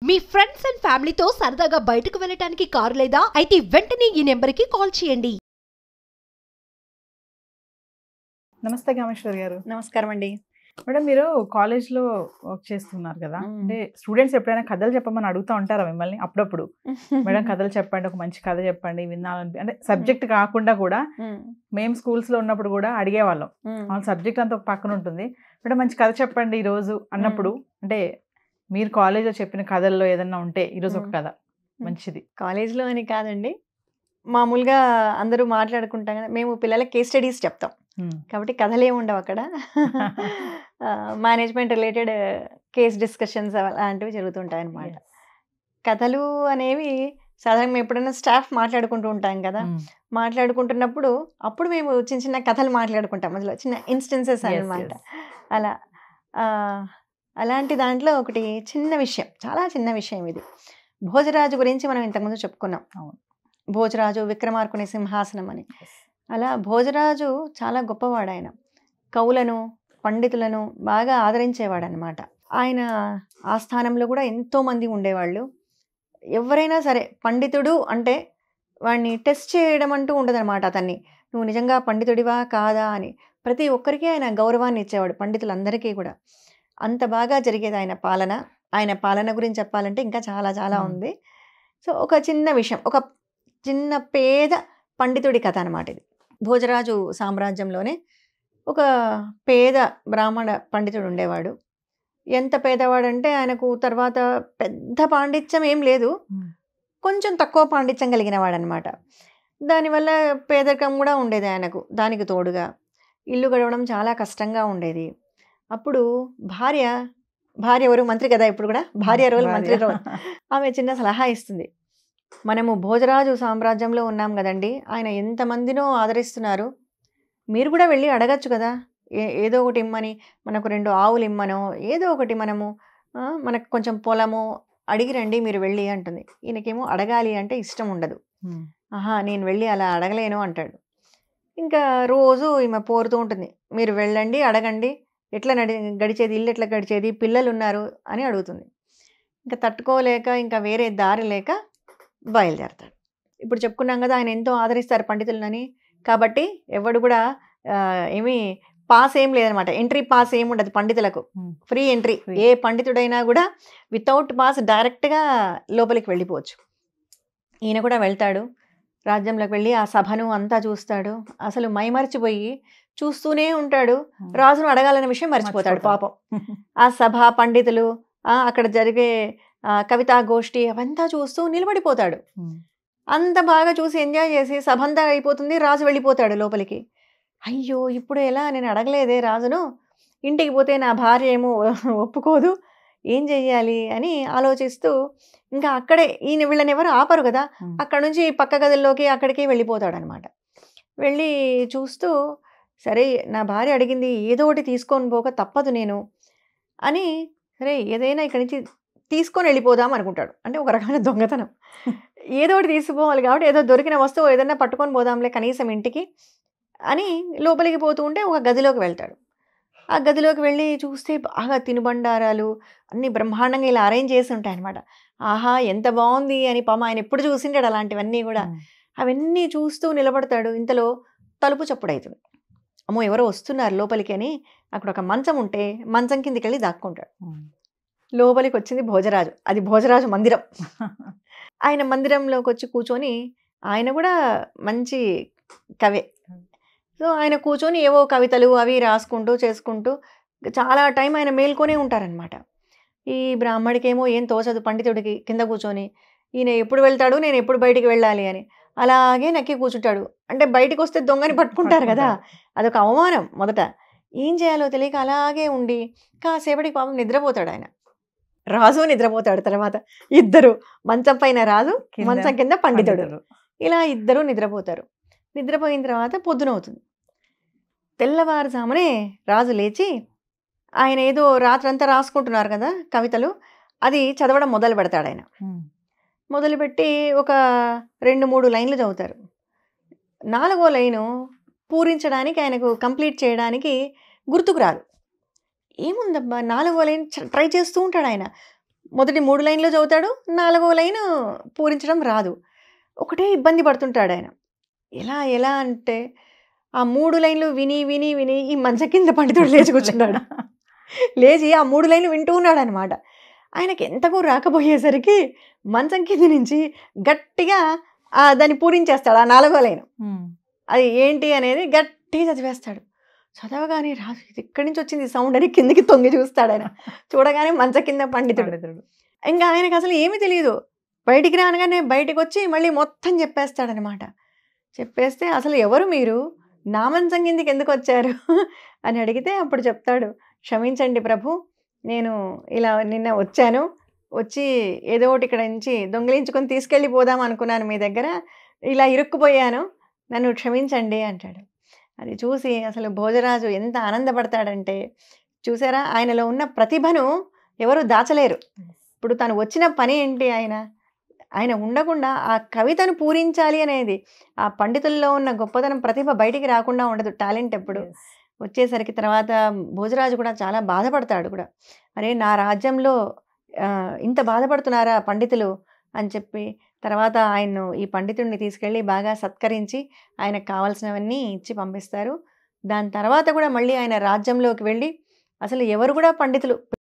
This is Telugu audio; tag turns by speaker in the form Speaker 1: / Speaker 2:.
Speaker 1: మీ ఫ్రెండ్స్ అండ్ ఫ్యామిలీతో సరదాగా బయటకు వెళ్ళటానికి కారు లేదా అయితే వెంటనే ఈ నెంబర్కి కాల్ చేయండి.
Speaker 2: నమస్తే కామేశ్వర్ గారు.
Speaker 3: నమస్కారం అండి.
Speaker 2: మేడం, మీరు కాలేజ్లో వర్క్ చేస్తున్నారు కదా, అంటే స్టూడెంట్స్ ఎప్పుడైనా కథలు చెప్పమని అడుగుతూ ఉంటారా మిమ్మల్ని అప్పుడప్పుడు? మేడం కథలు చెప్పండి, ఒక మంచి కథ చెప్పండి వినాలని. అంటే సబ్జెక్ట్ కాకుండా కూడా మేము స్కూల్స్లో ఉన్నప్పుడు కూడా అడిగేవాళ్ళం. వాళ్ళ సబ్జెక్ట్ అంతా ఒక పక్కన ఉంటుంది, మేడం మంచి కథ చెప్పండి ఈరోజు అన్నప్పుడు. అంటే మీరు కాలేజ్లో చెప్పిన కథల్లో ఏదన్నా ఉంటే ఈరోజు ఒక కథ మంచిది.
Speaker 3: కాలేజ్లో అని కాదండి, మామూలుగా అందరూ మాట్లాడుకుంటాం కదా, మేము పిల్లలకి కేస్ స్టడీస్ చెప్తాం కాబట్టి కథలు ఏమి ఉండవు అక్కడ. మేనేజ్మెంట్ రిలేటెడ్ కేస్ డిస్కషన్స్ అలాంటివి జరుగుతుంటాయి అన్నమాట. కథలు అనేవి సాధారణంగా ఎప్పుడైనా స్టాఫ్ మాట్లాడుకుంటూ ఉంటాం కదా, మాట్లాడుకుంటున్నప్పుడు అప్పుడు మేము చిన్న చిన్న కథలు మాట్లాడుకుంటాం, అందులో చిన్న ఇన్స్టెన్సెస్ అన్నమాట. అలా అలాంటి దాంట్లో ఒకటి చిన్న విషయం, చాలా చిన్న విషయం ఇది. భోజరాజు గురించి మనం ఇంతకుముందు చెప్పుకున్నాం. భోజరాజు విక్రమార్కుని సింహాసనం అని. అలా భోజరాజు చాలా గొప్పవాడు. ఆయన కవులను పండితులను బాగా ఆదరించేవాడు అనమాట. ఆయన ఆస్థానంలో కూడా ఎంతోమంది ఉండేవాళ్ళు. ఎవరైనా సరే పండితుడు అంటే వాడిని టెస్ట్ చేయడం అంటూ ఉండదన్నమాట. అతన్ని నువ్వు నిజంగా పండితుడివా కాదా అని ప్రతి ఒక్కరికి ఆయన గౌరవాన్ని ఇచ్చేవాడు, పండితులందరికీ కూడా. అంత బాగా జరిగేది ఆయన పాలన. ఆయన పాలన గురించి చెప్పాలంటే ఇంకా చాలా చాలా ఉంది. సో ఒక చిన్న విషయం, ఒక చిన్న పేద పండితుడి కథ అనమాట ఇది. భోజరాజు సామ్రాజ్యంలోనే ఒక పేద బ్రాహ్మణ పండితుడు ఉండేవాడు. ఎంత పేదవాడంటే ఆయనకు తర్వాత పెద్ద పాండిత్యం ఏం లేదు, కొంచెం తక్కువ పాండిత్యం కలిగిన వాడనమాట. దానివల్ల పేదరికం కూడా ఉండేది ఆయనకు. దానికి తోడుగా ఇల్లు గడవడం చాలా కష్టంగా ఉండేది. అప్పుడు భార్య ఎవరు మంత్రి కదా, ఇప్పుడు కూడా భార్య రోల్ మంత్రి రోల్, ఆమె చిన్న సలహా ఇస్తుంది. మనము భోజరాజు సామ్రాజ్యంలో ఉన్నాం కదండి, ఆయన ఎంతమందినో ఆదరిస్తున్నారు, మీరు కూడా వెళ్ళి అడగచ్చు కదా, ఏదో ఒకటి ఇమ్మని, మనకు 2 ఆవులు ఇమ్మనో ఏదో ఒకటి, మనకు కొంచెం పొలము అడిగి రండి మీరు వెళ్ళి అంటుంది. ఈయనకేమో అడగాలి అంటే ఇష్టం ఉండదు. నేను వెళ్ళి అలా అడగలేను అంటాడు. ఇంకా రోజు ఈమె పోరుతూ ఉంటుంది, మీరు వెళ్ళండి అడగండి, ఎట్లా గడిచేది, ఇల్లు ఎట్లా గడిచేది, పిల్లలు ఉన్నారు అని అడుగుతుంది. ఇంకా తట్టుకోలేక ఇంకా వేరే దారి లేక బయలుదేరతాడు. ఇప్పుడు చెప్పుకున్నాం కదా, ఆయన ఎంతో ఆదరిస్తారు పండితులని, కాబట్టి ఎవడు కూడా ఏమీ పాస్ ఏం లేదనమాట, ఎంట్రీ పాస్ ఏమి ఉండదు పండితులకు, ఫ్రీ ఎంట్రీ. ఏ పండితుడైనా కూడా వితౌట్ పాస్ డైరెక్ట్గా లోపలికి వెళ్ళిపోవచ్చు. ఈయన కూడా వెళ్తాడు, రాజ్యంలోకి వెళ్ళి ఆ సభను అంతా చూస్తాడు. అసలు మైమరిచిపోయి చూస్తూనే ఉంటాడు, రాజును అడగాలనే విషయం మర్చిపోతాడు పాపం. ఆ సభ, పండితులు, అక్కడ జరిగే కవితా గోష్ఠి అవంతా చూస్తూ నిలబడిపోతాడు. అంత బాగా చూసి ఎంజాయ్ చేసి సభ అంతా అయిపోతుంది, రాజు వెళ్ళిపోతాడు లోపలికి. అయ్యో ఇప్పుడు ఎలా, నేను అడగలేదే రాజును, ఇంటికి పోతే నా భార్య ఏమో ఒప్పుకోదు, ఏం చెయ్యాలి అని ఆలోచిస్తూ ఇంకా అక్కడే వీళ్ళని ఎవరు ఆపరు కదా, అక్కడ నుంచి పక్క గదుల్లోకి అక్కడికి వెళ్ళిపోతాడు అనమాట. వెళ్ళి చూస్తూ సరే నా భార్య అడిగింది, ఏదో ఒకటి తీసుకొని పోక తప్పదు నేను అని, సరే ఏదైనా ఇక్కడి నుంచి తీసుకొని వెళ్ళిపోదాం అనుకుంటాడు. అంటే ఒక రకమైన దొంగతనం, ఏదో ఒకటి తీసుకుపోవాలి కాబట్టి ఏదో దొరికిన వస్తువు ఏదైనా పట్టుకొని పోదాంలే కనీసం ఇంటికి అని లోపలికి పోతూ ఉంటే ఒక గదిలోకి వెళ్తాడు. ఆ గదిలోకి వెళ్ళి చూస్తే బాగా తినుబండారాలు అన్నీ బ్రహ్మాండంగా ఇలా అరేంజ్ చేసి ఉంటాయి అనమాట. ఆహా ఎంత బాగుంది అని పాపం ఆయన ఎప్పుడు చూసింటాడు అలాంటివన్నీ కూడా. అవన్నీ చూస్తూ నిలబడతాడు. ఇంతలో తలుపు చప్పుడవుతుంది. అమ్మో ఎవరో వస్తున్నారు లోపలికి అని అక్కడ ఒక మంచం ఉంటే మంచం కిందికి వెళ్ళి దాక్కుంటాడు. లోపలికి వచ్చింది భోజరాజు, అది భోజరాజు మందిరం. ఆయన మందిరంలోకి వచ్చి కూర్చొని, ఆయన కూడా మంచి కవే, సో ఆయన కూర్చొని ఏవో కవితలు అవి రాసుకుంటూ చేసుకుంటూ చాలా టైం ఆయన మేల్కొనే ఉంటారనమాట. ఈ బ్రాహ్మడికేమో ఏం తోచదు, పండితుడికి కింద కూర్చొని ఈయన ఎప్పుడు వెళ్తాడు, నేను ఎప్పుడు బయటికి వెళ్ళాలి అని అలాగే నక్కి కూర్చుంటాడు. అంటే బయటికి వస్తే దొంగని పట్టుకుంటారు కదా, అదొక అవమానం. మొదట ఏం చేయాలో తెలియక అలాగే ఉండి కాసేపటికి పాపం నిద్రపోతాడు ఆయన. రాజు నిద్రపోతాడు, తర్వాత ఇద్దరు, మంచం పైన రాజు, మంచం కింద పండితుడు, ఇలా ఇద్దరు నిద్రపోతారు. నిద్రపోయిన తర్వాత పొద్దునవుతుంది. తెల్లవారుజామునే రాజు లేచి, ఆయన ఏదో రాత్రంతా రాసుకుంటున్నారు కదా కవితలు, అది చదవడం మొదలు పెడతాడు. ఆయన మొదలుపెట్టి ఒక 2-3 లైన్లు చదువుతారు. 4వ లైను పూరించడానికి, ఆయనకు కంప్లీట్ చేయడానికి గుర్తుకు రాదు. ఏముందబ్బా 4వ లైన్ ట్రై చేస్తూ ఉంటాడు ఆయన. మొదటి 3 లైన్లు చదువుతాడు, 4వ లైను పూరించడం రాదు. ఒకటే ఇబ్బంది పడుతుంటాడు ఆయన. ఎలా అంటే ఆ 3 లైన్లు విని విని విని ఈ మంచం కింద పండితుడు లేచి కూర్చున్నాడు. లేచి ఆ 3 లైన్లు వింటూ ఉన్నాడు అనమాట. ఆయనకి ఎంతకు రాకపోయేసరికి మంచం కింద నుంచి గట్టిగా దాన్ని పూరించేస్తాడు ఆ 4వ లైను. అది ఏంటి అనేది గట్టిగా చదివేస్తాడు. చదవగానే రాదు, ఇది ఎక్కడి నుంచి వచ్చింది సౌండ్ అని కిందికి తొంగి చూస్తాడు ఆయన. చూడగానే మంచం కింద పండితుడు. ఇంకా ఆయనకు అసలు ఏమీ తెలియదు. బయటికి రానగానే బయటకు వచ్చి మళ్ళీ మొత్తం చెప్పేస్తాడనమాట. చెప్పేస్తే అసలు ఎవరు మీరు, నా మంచం కిందికి ఎందుకు వచ్చారు అని అడిగితే అప్పుడు చెప్తాడు, క్షమించండి ప్రభు, నేను ఇలా నిన్న వచ్చాను, వచ్చి ఏదో ఒకటి ఇక్కడ నుంచి దొంగిలించుకొని తీసుకెళ్ళిపోదాం అనుకున్నాను మీ దగ్గర, ఇలా ఇరుక్కుపోయాను, నన్ను క్షమించండి అంటాడు. అది చూసి అసలు భోజరాజు ఎంత ఆనందపడతాడంటే, చూసారా ఆయనలో ఉన్న ప్రతిభను ఎవరు దాచలేరు. ఇప్పుడు తను వచ్చిన పని ఏంటి, ఆయన ఉండకుండా ఆ కవితను పూరించాలి అనేది, ఆ పండితుల్లో ఉన్న గొప్పతనం ప్రతిభ బయటికి రాకుండా ఉండదు. టాలెంట్ ఎప్పుడు వచ్చేసరికి తర్వాత భోజరాజు కూడా చాలా బాధపడతాడు కూడా. అరే నా రాజ్యంలో ఇంత బాధపడుతున్నారా పండితులు అని చెప్పి తర్వాత ఆయన్ను ఈ పండితుడిని తీసుకెళ్ళి బాగా సత్కరించి ఆయనకు కావాల్సినవన్నీ ఇచ్చి పంపిస్తారు. దాని తర్వాత కూడా మళ్ళీ ఆయన రాజ్యంలోకి వెళ్ళి అసలు ఎవరు కూడా పండితులు